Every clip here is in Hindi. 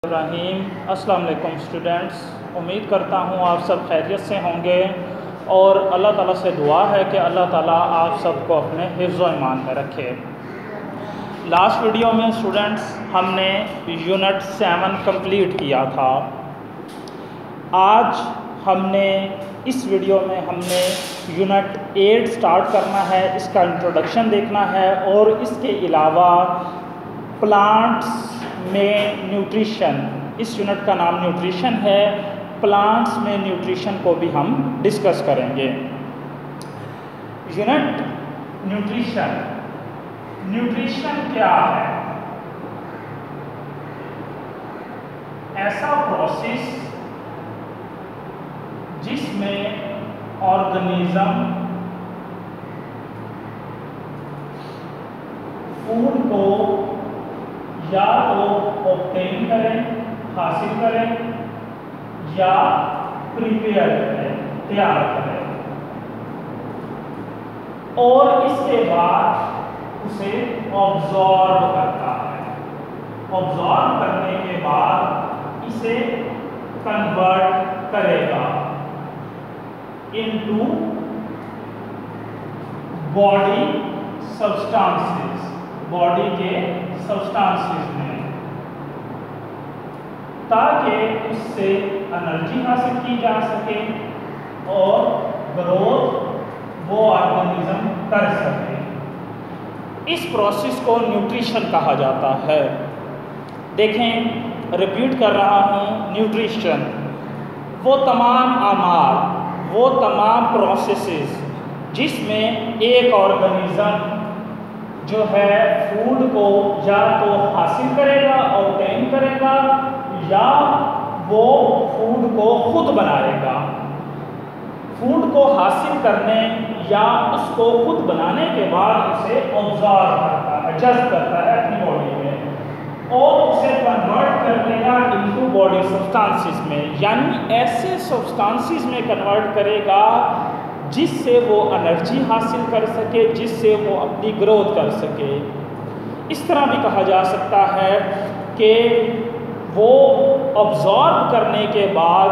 रहीम। अस्सलाम वालेकुम स्टूडेंट्स, उम्मीद करता हूँ आप सब खैरियत से होंगे और अल्लाह ताला से दुआ है कि अल्लाह ताला आप सबको अपने हिफ्ज़ व ईमान में रखे। लास्ट वीडियो में स्टूडेंट्स हमने यूनिट 7 कंप्लीट किया था। आज हमने इस वीडियो में हमने यूनिट 8 स्टार्ट करना है, इसका इंट्रोडक्शन देखना है और इसके अलावा प्लांट्स में न्यूट्रिशन, इस यूनिट का नाम न्यूट्रिशन है, प्लांट्स में न्यूट्रिशन को भी हम डिस्कस करेंगे। यूनिट न्यूट्रिशन, न्यूट्रिशन क्या है? ऐसा प्रोसेस जिसमें ऑर्गेनिज्म फूड को या तो ऑब्टेन करें, हासिल करें, या प्रिपेयर करें, तैयार करें, और इसके बाद उसे ऑब्जॉर्ब करता है। ऑब्जॉर्ब करने के बाद इसे कन्वर्ट करेगा इनटू बॉडी सब्सटेंसेस, बॉडी के सब्सटेंसेस में, ताकि उससे एनर्जी हासिल की जा सके और ग्रोथ वो ऑर्गेनिज्म कर सके। इस प्रोसेस को न्यूट्रिशन कहा जाता है। देखें, रिपीट कर रहा हूँ, न्यूट्रिशन वो तमाम अमाल, वो तमाम प्रोसेसेस जिसमें एक ऑर्गेनिज्म जो है फूड को या तो हासिल करेगा, ऑब्टेन करेगा, या वो फूड को खुद बनाएगा। फूड को हासिल करने या उसको खुद बनाने के बाद उसे ऑब्जॉर्व करता है, एडजस्ट करता है अपनी बॉडी में और उसे कन्वर्ट कर देगा इनटू बॉडी सब्सटेंसेस में, यानी ऐसे सब्सटेंसेस में कन्वर्ट करेगा जिससे वो एनर्जी हासिल कर सके, जिससे वो अपनी ग्रोथ कर सके। इस तरह भी कहा जा सकता है कि वो ऑब्जॉर्ब करने के बाद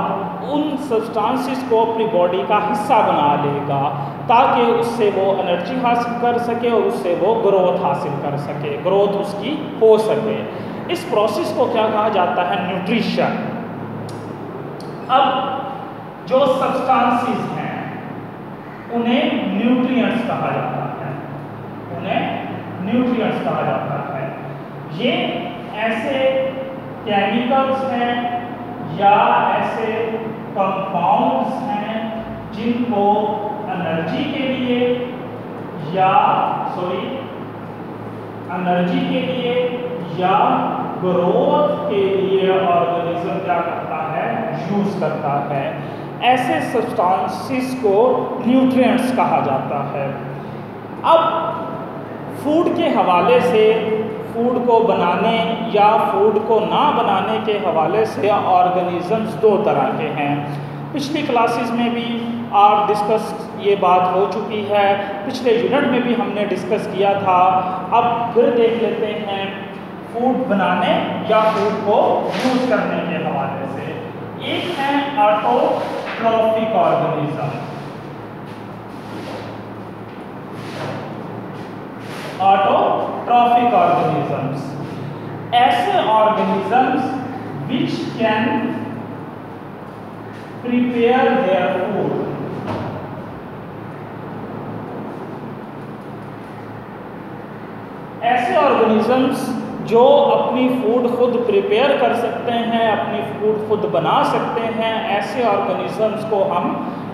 उन सब्सटेंसेस को अपनी बॉडी का हिस्सा बना लेगा ताकि उससे वो एनर्जी हासिल कर सके और उससे वो ग्रोथ हासिल कर सके, ग्रोथ उसकी हो सके। इस प्रोसेस को क्या कहा जाता है? न्यूट्रिशन। अब जो सब्सटेंसेस हैं उन्हें न्यूट्रिएंट्स कहा जाता है, उन्हें न्यूट्रिएंट्स कहा जाता है। ये ऐसे केमिकल्स हैं या ऐसे कंपाउंड्स हैं जिनको एनर्जी के लिए या ग्रोथ के लिए ऑर्गेनिज्म क्या करता है? यूज करता है। ऐसे सब्सटेंसेस को न्यूट्रिएंट्स कहा जाता है। अब फूड के हवाले से, फूड को बनाने या फूड को ना बनाने के हवाले से ऑर्गेनिजम्स दो तरह के हैं। पिछली क्लासेस में भी आप डिस्कस ये बात हो चुकी है, पिछले यूनिट में भी हमने डिस्कस किया था। अब फिर देख लेते हैं फूड बनाने या फूड को यूज़ करने के हवाले से। एक है ऑटोट्रॉफिक ऑर्गेनिज्म। ऑटोट्रॉफिक ऑर्गेनिजम्स, ऐसे organisms which can prepare their food, ऐसे ऑर्गेनिजम्स जो अपनी फूड खुद प्रिपेयर कर सकते हैं, अपनी फूड खुद बना सकते हैं, ऐसे ऑर्गेनिजम्स को हम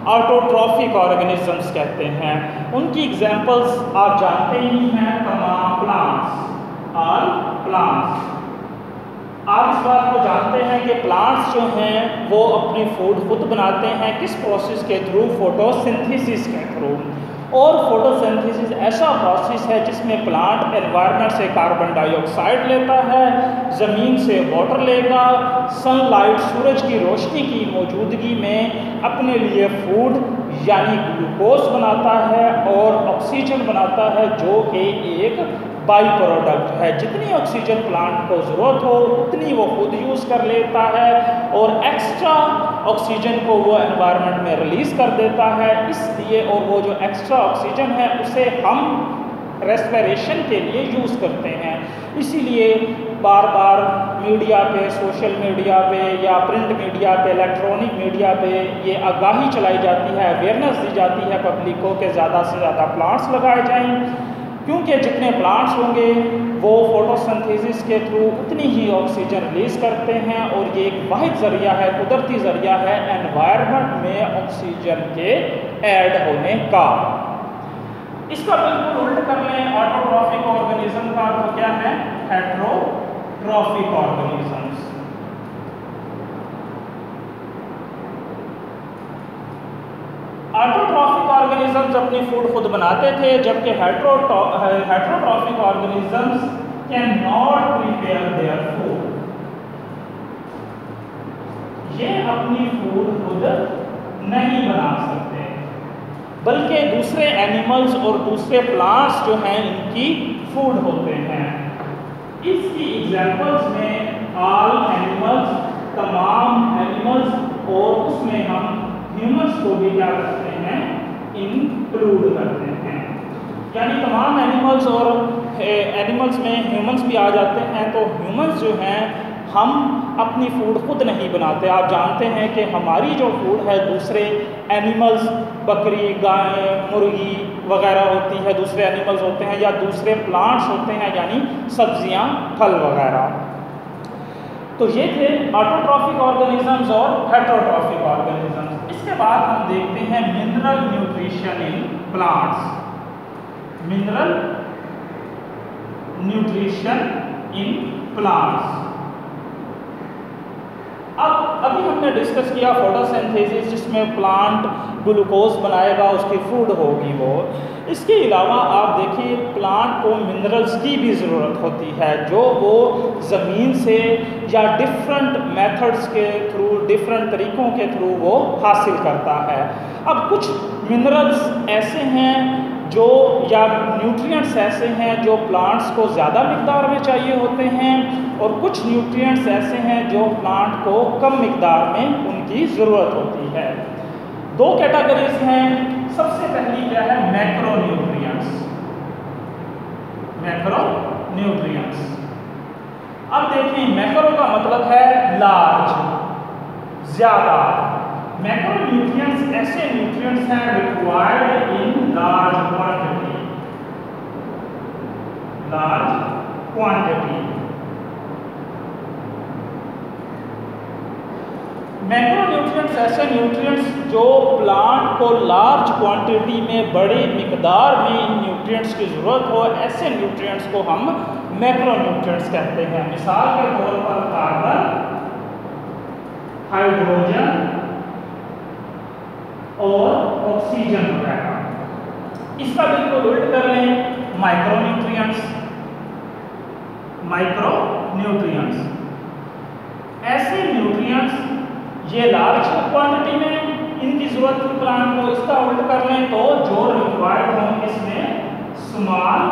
ऑटोट्रॉफिक ऑर्गेनिजम्स कहते हैं। उनकी एग्जांपल्स आप जानते ही हैं, तमाम प्लांट्स, ऑल प्लांट्स। आप इस बात को जानते हैं कि प्लांट्स जो हैं वो अपनी फूड खुद बनाते हैं, किस प्रोसेस के थ्रू? फोटोसिंथेसिस के थ्रू। और फोटोसिंथेसिस ऐसा प्रोसेस है जिसमें प्लांट एनवायरनमेंट से कार्बन डाइऑक्साइड लेता है, ज़मीन से वाटर लेगा, सनलाइट, सूरज की रोशनी की मौजूदगी में अपने लिए फूड यानी ग्लूकोज बनाता है और ऑक्सीजन बनाता है, जो कि एक बाई प्रोडक्ट है। जितनी ऑक्सीजन प्लांट को ज़रूरत हो उतनी वो खुद यूज़ कर लेता है और एक्स्ट्रा ऑक्सीजन को वो एनवायरनमेंट में रिलीज़ कर देता है। इसलिए और वो जो एक्स्ट्रा ऑक्सीजन है उसे हम रेस्पिरेशन के लिए यूज़ करते हैं। इसीलिए बार बार मीडिया पे, सोशल मीडिया पे या प्रिंट मीडिया पे, इलेक्ट्रॉनिक मीडिया पे ये आगाही चलाई जाती है, अवेयरनेस दी जाती है पब्लिक को कि ज़्यादा से ज़्यादा प्लांट्स लगाए जाएं, क्योंकि जितने प्लांट्स होंगे वो फोटोसिंथेसिस के थ्रू उतनी ही ऑक्सीजन रिलीज़ करते हैं और ये एक वाहिद ज़रिया है, कुदरती ज़रिया है एनवायरनमेंट में ऑक्सीजन के ऐड होने का। इसका बिल्कुल उल्ट कर लें, ऑटोट्रॉफिक ऑर्गेनिज्म का अर्थ क्या है? Heterotrophic organisms. ऑटोट्रॉफिक ऑर्गेनिजम्स अपनी फूड खुद बनाते थे, जबकि heterotrophic organisms can not prepare their food. ये अपनी फूड खुद नहीं बना सकते, बल्कि दूसरे एनिमल्स और दूसरे प्लांट्स जो हैं इनकी फूड होते हैं। इसकी एग्जांपल्स में ऑल एनिमल्स, तमाम एनिमल्स, और उसमें हम ह्यूमंस को भी क्या करते हैं? इंक्लूड करते हैं। यानी तमाम एनिमल्स और एनिमल्स में ह्यूमंस भी आ जाते हैं। तो ह्यूमंस जो हैं हम अपनी फूड खुद नहीं बनाते। आप जानते हैं कि हमारी जो फूड है दूसरे एनिमल्स, बकरी, गाय, मुर्गी वगैरह होती है, दूसरे एनिमल्स होते हैं या दूसरे प्लांट्स होते हैं, यानी सब्जियां, फल वगैरह। तो ये थे ऑटोट्रॉफिक ऑर्गेनिजम्स और हेट्रोट्रॉफिक ऑर्गेनिजम्स। इसके बाद हम देखते हैं mineral nutrition in plants. Mineral nutrition in plants. अब अभी हमने डिस्कस किया फोटोसिंथेसिस, जिसमें प्लांट ग्लूकोज बनाएगा, उसकी फूड होगी वो। इसके अलावा आप देखिए प्लांट को मिनरल्स की भी ज़रूरत होती है, जो वो ज़मीन से या डिफरेंट मेथड्स के थ्रू, डिफरेंट तरीक़ों के थ्रू वो हासिल करता है। अब कुछ मिनरल्स ऐसे हैं जो, या न्यूट्रिएंट्स ऐसे हैं जो प्लांट्स को ज़्यादा मिक़दार में चाहिए होते हैं, और कुछ न्यूट्रिएंट्स ऐसे हैं जो प्लांट को कम मिक़दार में उनकी ज़रूरत होती है। दो कैटेगरीज हैं। सबसे पहली क्या है? Macro nutrients. Macro nutrients. अब देखिए मैक्रो का मतलब है लार्ज, ज़्यादा। मैक्रो न्यूट्रिएंट्स ऐसे न्यूट्रिएंट्स हैं required in large quantity. Large quantity. Macro nutrients ऐसे न्यूट्रिएंट्स जो प्लांट को लार्ज क्वांटिटी में, बड़ी मिकदार में इन न्यूट्रिएंट्स की ज़रूरत हो, ऐसे न्यूट्रिएंट्स को हम मैक्रो न्यूट्रिएंट्स कहते हैं। मिसाल के तौर पर कार्बन, हाइड्रोजन और ऑक्सीजन वगैरह। इसका बिल्कुल उल्ट कर लें, माइक्रो न्यूट्रिएंट्स। माइक्रो न्यूट्रिएंट्स ऐसे न्यूट्रिएंट्स ये लार्ज क्वांटिटी में इनकी ज़रूरत है प्लांट को। इसका उल्ट कर लें तो जो रिक्वायर्ड हो इसमें स्मॉल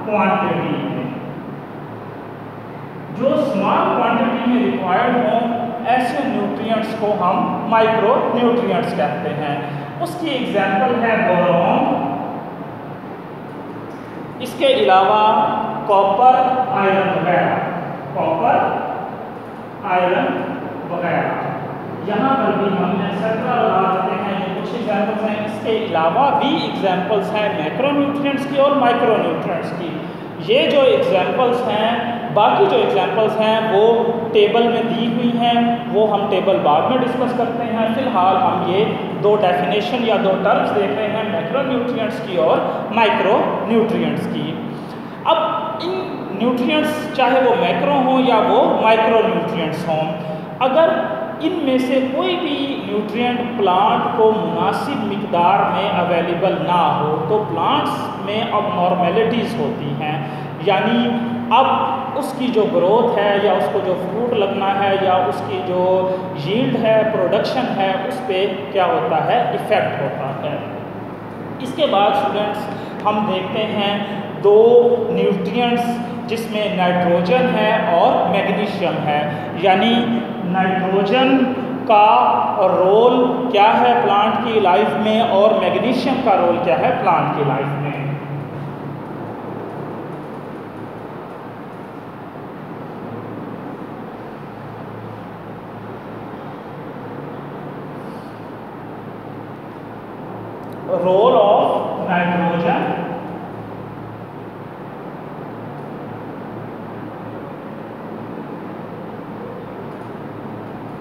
क्वांटिटी में, जो स्मॉल क्वांटिटी में रिक्वायर्ड हो, ऐसे न्यूट्रिएंट्स को हम माइक्रो न्यूट्रिएंट्स कहते हैं। उसकी एग्जांपल है बोरॉन। इसके अलावा कॉपर, आयरन वगैरह। कॉपर, आयरन वगैरह। यहाँ पर भी हम एक्सेट्रा लगा देते हैं। ये कुछ एग्जांपल्स हैं। इसके अलावा भी एग्जांपल्स हैं मैक्रो न्यूट्रिएंट्स की और माइक्रो न्यूट्रिएंट्स की। ये जो एग्जांपल्स हैं, बाकी जो एग्जांपल्स हैं वो टेबल में दी हुई हैं, वो हम टेबल बाद में डिस्कस करते हैं। फिलहाल हम ये दो डेफिनेशन या दो टर्म्स देख रहे हैं, मैक्रो न्यूट्रिएंट्स की और माइक्रो न्यूट्रिएंट्स की। अब इन न्यूट्रिएंट्स चाहे वो मैक्रो हों या वो माइक्रो न्यूट्रिएंट्स हों, अगर इनमें से कोई भी न्यूट्रिएंट प्लांट को मुनासिब मिक़दार में अवेलेबल ना हो तो प्लांट्स में अब नॉर्मेलिटीज़ होती हैं। यानी अब उसकी जो ग्रोथ है या उसको जो फ्रूट लगना है या उसकी जो यील्ड है, प्रोडक्शन है, उस पर क्या होता है? इफ़ेक्ट होता है। इसके बाद स्टूडेंट्स हम देखते हैं दो न्यूट्रिएंट्स जिसमें नाइट्रोजन है और मैग्नीशियम है। यानी नाइट्रोजन का रोल क्या है प्लांट की लाइफ में और मैग्नीशियम का रोल क्या है प्लांट की लाइफ में। Role of nitrogen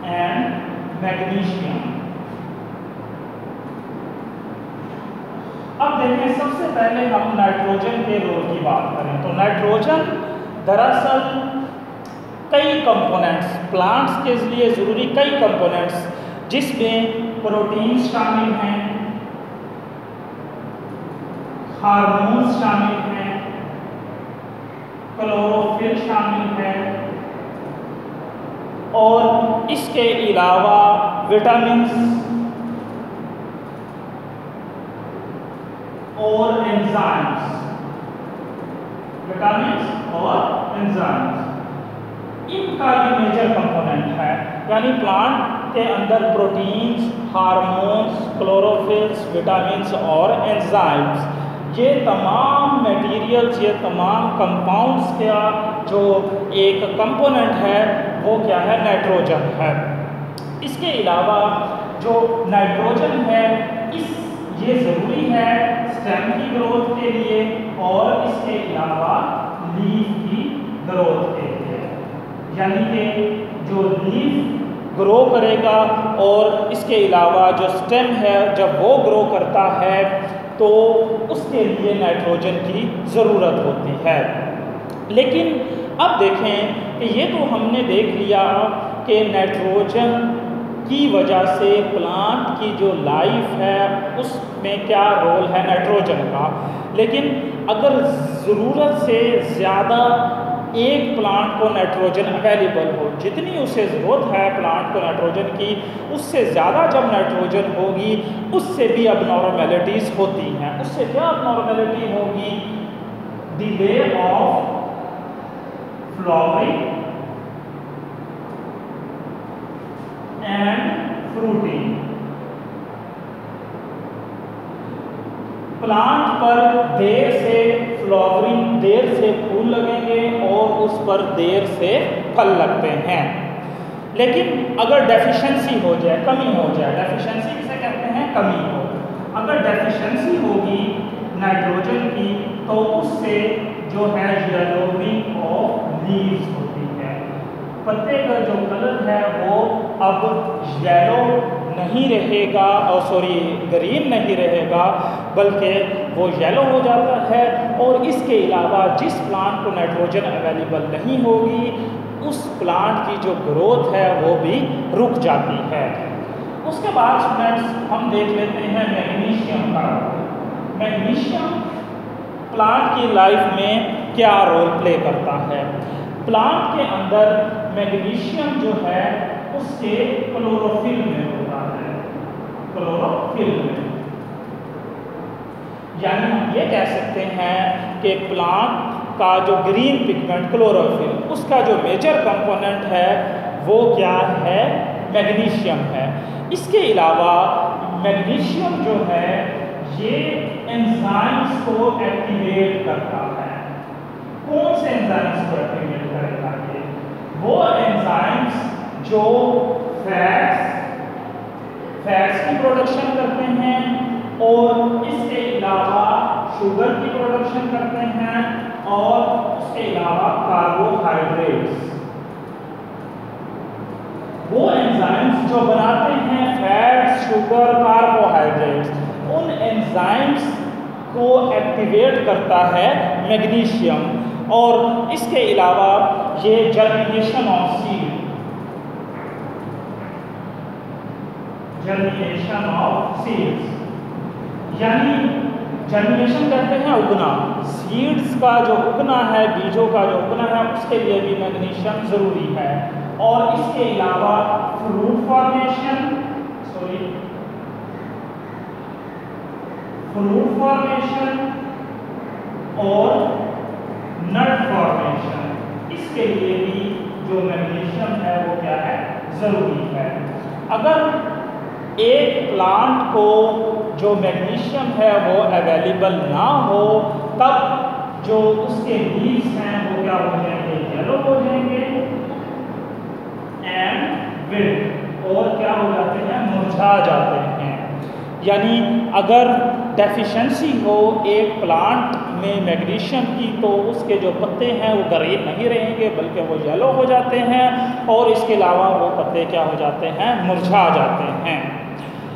and magnesium. अब देखें, सबसे पहले हम नाइट्रोजन के रोल की बात करें तो नाइट्रोजन दरअसल कई कंपोनेंट्स, प्लांट्स के लिए ज़रूरी कई कंपोनेंट्स जिसमें प्रोटीन्स शामिल हैं, हार्मोन्स शामिल हैं, क्लोरोफिल शामिल है और इसके अलावा विटामिन्स और एंजाइम्स, विटामिन्स और एंजाइम्स इनका ये मेजर कंपोनेंट है। यानी प्लांट के अंदर प्रोटीन्स, हार्मोन्स, क्लोरोफिल्स, विटामिन्स और एंजाइम्स, ये तमाम मटेरियल्स, ये तमाम कंपाउंड्स का जो एक कंपोनेंट है वो क्या है नाइट्रोजन है। इसके अलावा जो नाइट्रोजन है ये ज़रूरी है स्टेम की ग्रोथ के लिए और इसके अलावा लीफ की ग्रोथ के लिए। यानी कि जो लीफ ग्रो करेगा और इसके अलावा जो स्टेम है जब वो ग्रो करता है तो उसके लिए नाइट्रोजन की ज़रूरत होती है। लेकिन अब देखें कि ये तो हमने देख लिया कि नाइट्रोजन की वजह से प्लांट की जो लाइफ है उसमें क्या रोल है नाइट्रोजन का। लेकिन अगर ज़रूरत से ज़्यादा एक प्लांट को नाइट्रोजन अवेलेबल हो, जितनी उसे ज़रूरत है प्लांट को नाइट्रोजन की, उससे ज़्यादा जब नाइट्रोजन होगी उससे भी अबनॉर्मैलिटीज़ होती हैं। उससे क्या अबनॉर्मैलिटी होगी? Delay of flowering and fruiting. Plant पर देर से फ्लावरिंग, देर से फूल लगेंगे और उस पर देर से फल लगते हैं। लेकिन अगर डेफिशिएंसी हो जाए, कमी हो जाए, डेफिशिएंसी किसे कहते हैं? कमी हो। अगर डेफिशिएंसी होगी नाइट्रोजन की तो उससे जो है येलोइंग ऑफ लीव्स होती है। पत्ते का जो कलर है वो अब येलो नहीं रहेगा और ग्रीन नहीं रहेगा बल्कि वो येलो हो जाता है। और इसके अलावा जिस प्लांट को नाइट्रोजन अवेलेबल नहीं होगी उस प्लांट की जो ग्रोथ है वो भी रुक जाती है। उसके बाद स्टूडेंट्स हम देख लेते हैं मैग्नीशियम का। मैग्नीशियम प्लांट की लाइफ में क्या रोल प्ले करता है? प्लांट के अंदर मैग्नीशियम जो है उसके क्लोरोफिल में होता है, क्लोरोफिल में। यानी हम ये कह सकते हैं कि प्लांट का जो ग्रीन पिगमेंट क्लोरोफिल, उसका जो मेजर कंपोनेंट है वो क्या है? मैग्नीशियम है। इसके अलावा मैग्नीशियम जो है ये एंजाइम्स को एक्टिवेट करता है। कौन से एंजाइम्स को एक्टिवेट करेगा? ये वो एंजाइम्स जो फैट्स की प्रोडक्शन करते हैं और इसके अलावा शुगर की प्रोडक्शन करते हैं और उसके अलावा कार्बोहाइड्रेट्स। वो एंजाइम्स जो बनाते हैं फैट्स, शुगर, कार्बोहाइड्रेट्स, उन एंजाइम्स को एक्टिवेट करता है मैग्नीशियम। और इसके अलावा ये germination of seed, germination of seeds, यानी जर्मिनेशन कहते हैं उगना, सीड्स का जो उगना है, बीजों का जो उगना है, उसके लिए भी मैग्नीशियम ज़रूरी है। और इसके अलावा फ्रूट फॉर्मेशन, और नट फॉर्मेशन, इसके लिए भी जो मैग्नीशियम है वो क्या है, ज़रूरी है। अगर एक प्लांट को जो मैग्नीशियम है वो अवेलेबल ना हो, तब जो उसके लीव्स हैं वो क्या हो जाएंगे, येलो हो जाएंगे एंड विल्ट, और क्या हो जाते हैं, मुरझा जाते हैं। यानी अगर डेफिशिएंसी हो एक प्लांट में मैग्नीशियम की, तो उसके जो पत्ते हैं वो ग्रीन नहीं रहेंगे बल्कि वो येलो हो जाते हैं, और इसके अलावा वो पत्ते क्या हो जाते हैं, मुरझा जाते हैं।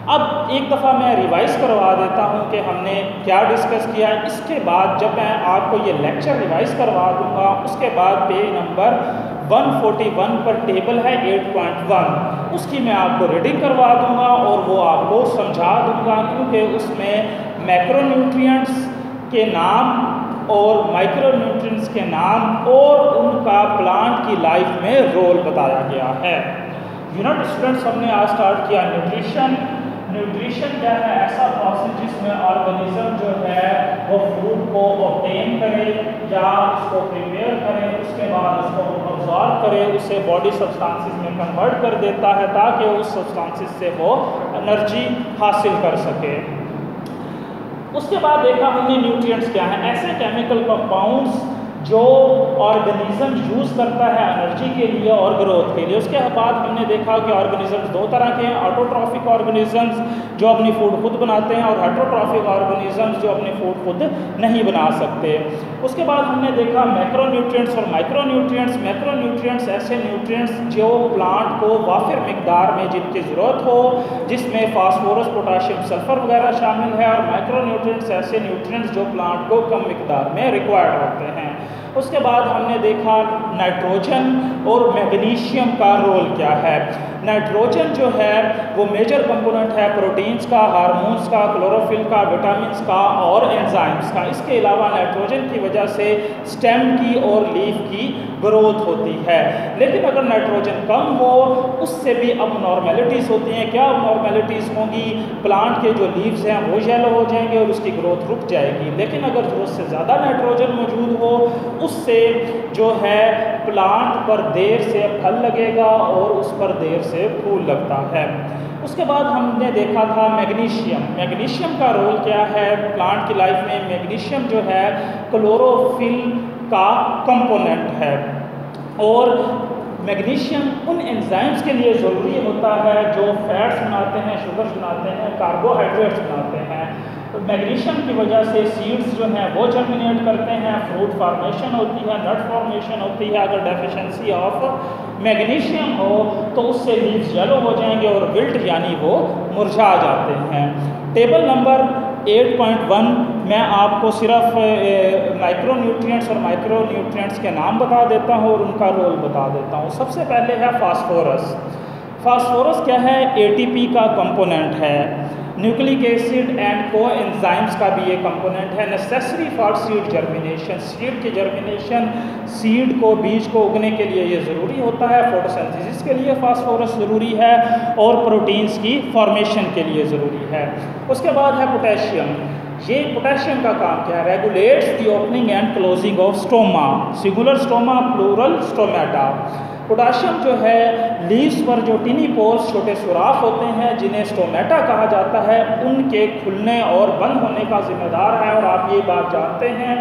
अब एक दफ़ा मैं रिवाइज़ करवा देता हूँ कि हमने क्या डिस्कस किया। इसके बाद जब मैं आपको ये लेक्चर रिवाइज़ करवा दूँगा, उसके बाद पेज नंबर 141 पर टेबल है 8.1, उसकी मैं आपको रीडिंग करवा दूँगा और वो आपको समझा दूँगा, क्योंकि उसमें मैक्रोन्यूट्रिएंट्स के नाम और माइक्रोन्यूट्रिएंट्स के नाम और उनका प्लांट की लाइफ में रोल बताया गया है। यूनिट स्टूडेंट्स, हमने आज स्टार्ट किया न्यूट्रिशन। न्यूट्रिशन क्या है, ऐसा प्रोसेस जिसमें ऑर्गेनिज्म जो है वो फूड को ऑब्टेन करे या उसको प्रिपेयर करे, उसके बाद उसको अब्जॉर्ब करे, उसे बॉडी सब्सटेंसेस में कन्वर्ट कर देता है ताकि उस सब्सटेंसेस से वो एनर्जी हासिल कर सके। उसके बाद देखा हमने न्यूट्रिएंट्स क्या है, ऐसे केमिकल कंपाउंड्स जो ऑर्गेनिज्म यूज़ करता है एनर्जी के लिए और ग्रोथ के लिए। उसके बाद हमने देखा कि ऑर्गेनिजम्स दो तरह के हैं, ऑटोट्रॉफिक ऑर्गेनिजम्स जो अपनी फूड खुद बनाते हैं और हेटरोट्रॉफिक ऑर्गेनिजम्स जो अपनी फूड खुद नहीं बना सकते। उसके बाद हमने देखा मैक्रोन्यूट्रिएंट्स और माइक्रोन्यूट्रिएंट्स। मैक्रोन्यूट्रिएंट्स ऐसे न्यूट्रिएंट्स जो प्लांट को वाफिर मिकदार में जिनकी ज़रूरत हो, जिसमें फास्फोरस, पोटाशियम, सल्फर वगैरह शामिल है, और माइक्रोन्यूट्रिएंट्स ऐसे न्यूट्रिएंट्स जो प्लांट को कम मिकदार में रिक्वायर्ड होते हैं। उसके बाद हमने देखा नाइट्रोजन और मैग्नीशियम का रोल क्या है। नाइट्रोजन जो है वो मेजर कंपोनेंट है प्रोटीन्स का, हार्मोन्स का, क्लोरोफिल का, विटामिन्स का और एंजाइम्स का। इसके अलावा नाइट्रोजन की वजह से स्टेम की और लीफ की ग्रोथ होती है। लेकिन अगर नाइट्रोजन कम हो, उससे भी अबनॉर्मेलिटीज़ होती हैं। क्या अबनॉर्मेलिटीज़ होंगी, प्लांट के जो लीव्स हैं वो येलो हो जाएंगे और उसकी ग्रोथ रुक जाएगी। लेकिन अगर ज़रूरत से ज़्यादा नाइट्रोजन मौजूद हो, उससे जो है प्लांट पर देर से फल लगेगा और उस पर देर से फूल लगता है। उसके बाद हमने देखा था मैग्नीशियम। मैग्नीशियम का रोल क्या है प्लांट की लाइफ में। मैग्नीशियम जो है क्लोरोफिल का कंपोनेंट है, और मैग्नीशियम उन एंजाइम्स के लिए ज़रूरी होता है जो फैट्स बनाते हैं, शुगर्स बनाते हैं, कार्बोहाइड्रेट्स बनाते हैं। तो मैग्नीशियम की वजह से सीड्स जो हैं वो जर्मिनेट करते हैं, फ्रूट फॉर्मेशन होती है, नट फॉर्मेशन होती है। अगर डेफिशिएंसी ऑफ मैग्नीशियम हो तो उससे लीव्स येलो हो जाएंगे और विल्ट यानी वो मुरझा जाते हैं। टेबल नंबर 8.1 मैं आपको सिर्फ माइक्रोन्यूट्रिएंट्स और माइक्रोन्यूट्रिएंट्स के नाम बता देता हूँ और उनका रोल बता देता हूँ। सबसे पहले है फास्फोरस। फास्फोरस क्या है, एटीपी का कंपोनेंट है। न्यूक्लिक एसिड एंड कोएंजाइम्स का भी ये कंपोनेंट है। Necessary for seed germination, seed की जर्मिनेशन, सीड को, बीज को उगने के लिए ये ज़रूरी होता है। फोटोसिंथेसिस के लिए फास्फोरस ज़रूरी है और प्रोटीन्स की फॉर्मेशन के लिए ज़रूरी है। उसके बाद है पोटेशियम। ये पोटेशियम का काम क्या है, regulates the opening and closing of stoma, singular stoma, plural stomata. Potassium जो है लीव्स पर जो टिनी पोर्स, छोटे सुराख होते हैं जिन्हें स्टोमेटा कहा जाता है, उनके खुलने और बंद होने का जिम्मेदार है। और आप ये बात जानते हैं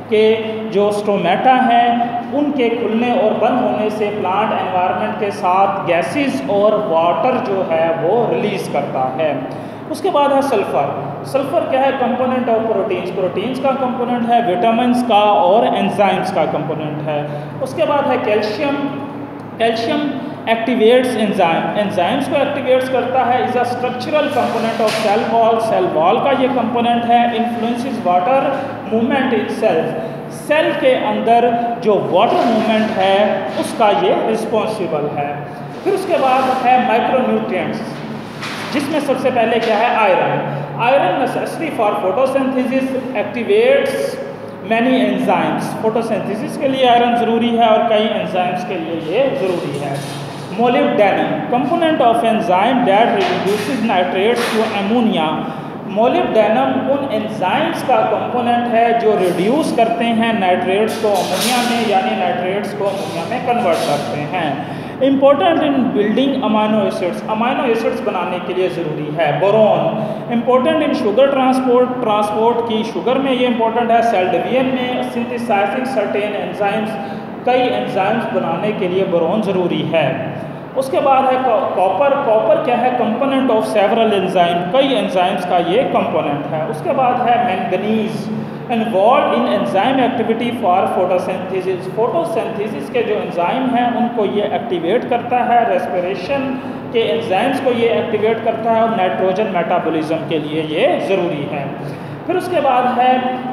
कि जो स्टोमेटा हैं उनके खुलने और बंद होने से प्लांट एनवायरनमेंट के साथ गैसेस और वाटर जो है वो रिलीज़ करता है। उसके बाद है सल्फ़र। सल्फ़र क्या है, कंपोनेंट ऑफ प्रोटीन्स, प्रोटीन्स का कंपोनेंट है, विटामिन्स का और एंजाइम्स का कंपोनेंट है। उसके बाद है calcium. Calcium activates enzyme, enzymes को एक्टिवेट्स करता है। Is a structural component of cell wall, cell wall का ये कंपोनेंट है। Influences water movement in cells, cell के अंदर जो वाटर मूवमेंट है उसका ये रिस्पॉन्सिबल है। फिर उसके बाद है माइक्रोन्यूट्रिएंट्स, जिसमें सबसे पहले क्या है, iron. Iron necessary for photosynthesis, activates many enzymes. Photosynthesis के लिए आयरन ज़रूरी है और कई एंजाइम्स के लिए ये ज़रूरी है। Molybdenum, component of enzyme that reduces nitrates to ammonia. Molybdenum उन एंजाइम्स का कंपोनेंट है जो रिड्यूस करते हैं नाइट्रेट्स को अमोनिया में, यानी नाइट्रेट्स को अमोनिया में कन्वर्ट करते हैं। Important in building amino acids बनाने के लिए ज़रूरी है। Boron important in sugar transport की शुगर में ये इंपॉर्टेंट है। सेल डिवीजन में सिंथेसाइजिंग सर्टेन एंजाइम्स, कई एंजाइम्स बनाने के लिए बोरोन ज़रूरी है। उसके बाद है कॉपर क्या है? कंपोनेंट ऑफ सेवरल एंजाइम, कई एंजाइम्स का ये कंपोनेंट है। उसके बाद है manganese involve in enzyme activity for photosynthesis, photosynthesis के जो एंजाइम हैं उनको ये एक्टिवेट करता है, रेस्पिरेशन के एंजाइम्स को ये एक्टिवेट करता है और नाइट्रोजन मेटाबॉलिज्म के लिए ये ज़रूरी है। फिर उसके बाद है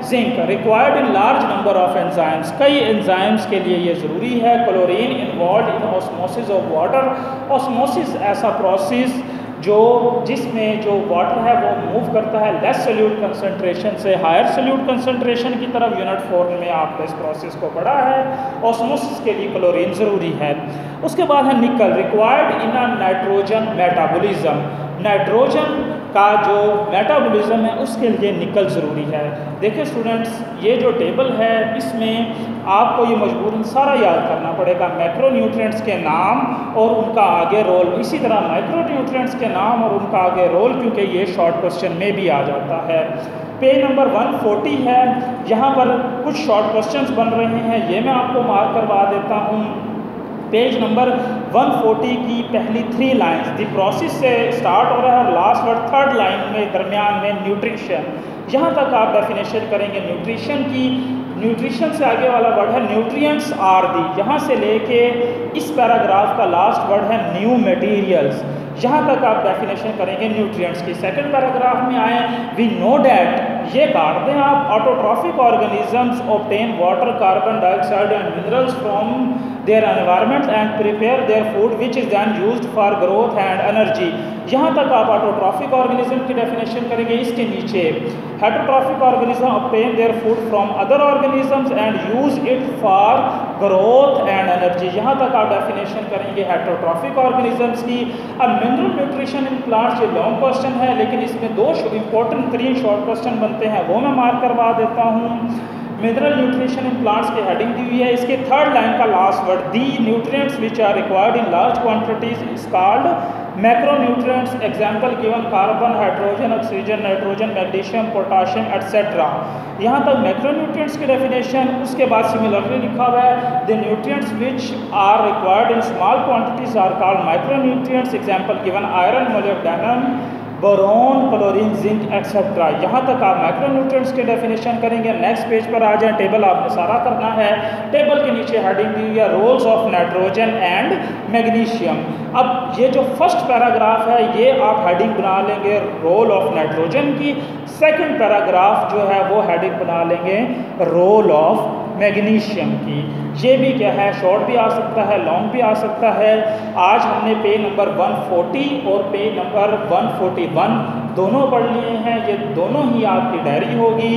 zinc required in large number of enzymes, कई एंजाइम्स के लिए ये ज़रूरी है। Chlorine involve in osmosis of water, osmosis ऐसा प्रोसेस जिसमें जो वाटर है वो मूव करता है लेस सोल्यूट कंसंट्रेशन से हायर सोल्यूट कंसंट्रेशन की तरफ। यूनिट 4 में आपने इस प्रोसेस को पढ़ा है। ऑस्मोसिस के लिए क्लोरीन ज़रूरी है। उसके बाद है निकल required in a nitrogen metabolism, nitrogen का जो मेटाबॉलिज्म है उसके लिए निकल ज़रूरी है। देखिए स्टूडेंट्स, ये जो टेबल है इसमें आपको ये मजबूरन सारा याद करना पड़ेगा, मैक्रोन्यूट्रिएंट्स के नाम और उनका आगे रोल, इसी तरह माइक्रोन्यूट्रिएंट्स के नाम और उनका आगे रोल, क्योंकि ये शॉर्ट क्वेश्चन में भी आ जाता है। पेज नंबर 140 है, यहाँ पर कुछ शॉर्ट क्वेश्चंस बन रहे हैं, ये मैं आपको मार्क करवा देता हूँ। पेज नंबर 140 की पहली 3 लाइन्स दी प्रोसेस से स्टार्ट हो रहा है और लास्ट वर्ड 3rd लाइन में दरमियान में न्यूट्रिशन, यहाँ तक आप डेफिनेशन करेंगे न्यूट्रिशन की। न्यूट्रिशन से आगे वाला वर्ड है न्यूट्रिएंट्स आर दी, यहाँ से लेके इस पैराग्राफ का लास्ट वर्ड है न्यू मटेरियल्स, यहाँ तक आप डेफिनेशन करेंगे न्यूट्रिएंट्स की। सेकंड पैराग्राफ में आए वी नो डैट, ये काट दें आप, autotrophic organisms obtain water, carbon dioxide and minerals from their environment and prepare their food which is then used for growth and energy, यहाँ तक आप ऑटोट्रॉफिक ऑर्गेनिज्म की डेफिनेशन करेंगे। इसके नीचे heterotrophic organism obtain their food from other organisms and use it for growth and energy, यहाँ तक आप डेफिनेशन करेंगे हेटरोट्रॉफिक ऑर्गेनिजम्स की। अब मिनरल न्यूट्रिशन इन प्लांट्स, ये लॉन्ग क्वेश्चन है लेकिन इसमें 2 इंपॉर्टेंट 3 शॉर्ट क्वेश्चन बनते हैं, वो मैं मार्क करवा देता हूँ। मिनरल न्यूट्रिशन इन प्लांट्स की हेडिंग दी हुई है, इसके 3rd लाइन का last word the nutrients which are required in large quantities is called macronutrients, example given carbon, hydrogen, oxygen, nitrogen, magnesium, potassium etcetera. यहाँ तक मैक्रोन्यूट्रिएंट्स की डेफिनेशन। उसके बाद सिमिलरली लिखा हुआ है the nutrients which are required in small quantities are called micronutrients, example given iron, molybdenum, boron, chlorine, zinc etcetera. यहाँ तक आप माइक्रोन्यूट्रिएंट्स के डेफिनेशन करेंगे। नेक्स्ट पेज पर आ जाए, टेबल आपने सारा करना है। टेबल के नीचे हेडिंग दी हुई है roles of nitrogen and magnesium. अब ये जो फर्स्ट पैराग्राफ है ये आप हेडिंग बना लेंगे रोल ऑफ नाइट्रोजन की, सेकंड पैराग्राफ जो है वो हेडिंग बना लेंगे रोल ऑफ मैग्नीशियम की। ये भी क्या है, शॉर्ट भी आ सकता है, लॉन्ग भी आ सकता है। आज हमने पेज नंबर 140 और पेज नंबर 141 दोनों पढ़ लिए हैं, ये दोनों ही आपकी डायरी होगी।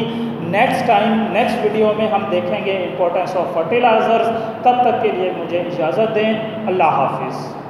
नेक्स्ट टाइम नेक्स्ट वीडियो में हम देखेंगे इंपॉर्टेंस ऑफ फर्टिलाइजर्स। तब तक के लिए मुझे इजाज़त दें, अल्लाह हाफिज़।